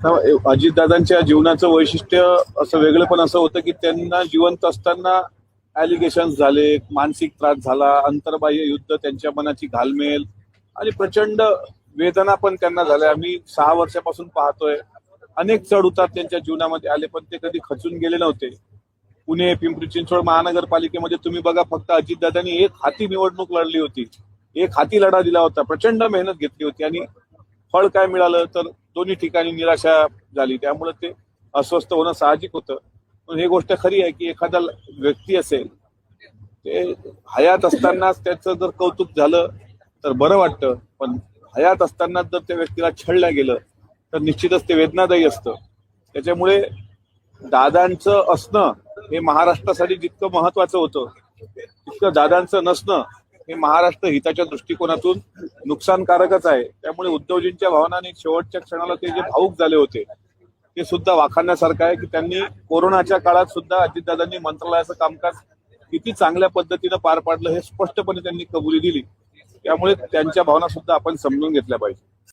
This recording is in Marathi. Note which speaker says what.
Speaker 1: अजितदादांच्या जीवनाचं वैशिष्ट्य असं वेगळं पण असं होतं की त्यांना जिवंत असताना ॲलिगेशन झाले, मानसिक त्रास झाला, अंतर्बाह्य युद्ध, त्यांच्या मनाची घालमेल आणि प्रचंड वेदना पण त्यांना झाल्या. आम्ही 6 वर्षापासून पाहतोय. अनेक चढ उतार त्यांच्या जीवनामध्ये आले, पण ते कधी खचून गेले नव्हते. पुणे, पिंपरी चिंचवड महानगरपालिकेमध्ये तुम्ही बघा, फक्त अजितदादांनी एक हाती निवडणूक लढली होती, एक हाती लढा दिला होता, प्रचंड मेहनत घेतली होती आणि फळ काय मिळालं तर दोन्ही ठिकाणी निराशा झाली. त्यामुळे ते अस्वस्थ होणं साहजिक होतं. पण ही गोष्ट खरी आहे की एखादा व्यक्ती असेल, ते हयात असतानाच त्याचं जर कौतुक झालं तर बरं वाटतं, पण हयात असतानाच जर त्या व्यक्तीला छळलं गेलं तर निश्चितच ते वेदनादायी असतं. त्याच्यामुळे दादांचं असणं हे महाराष्ट्रासाठी जितकं महत्वाचं होतं, तितकं दादांचं नसणं हे महाराष्ट्र हिताच्या दृष्टिकोनातून नुकसानकारकच आहे. त्यामुळे उद्धवजींच्या भावनाने शेवटच्या क्षणाला ते जे भावुक झाले होते ते सुद्धा वाखाणण्यासारखं आहे की त्यांनी कोरोनाच्या काळात सुद्धा अजितदादांनी मंत्रालयाचं कामकाज किती चांगल्या पद्धतीनं पार पाडलं हे स्पष्टपणे त्यांनी कबुली दिली. त्यामुळे त्यांच्या भावना सुद्धा आपण समजून घेतल्या पाहिजे.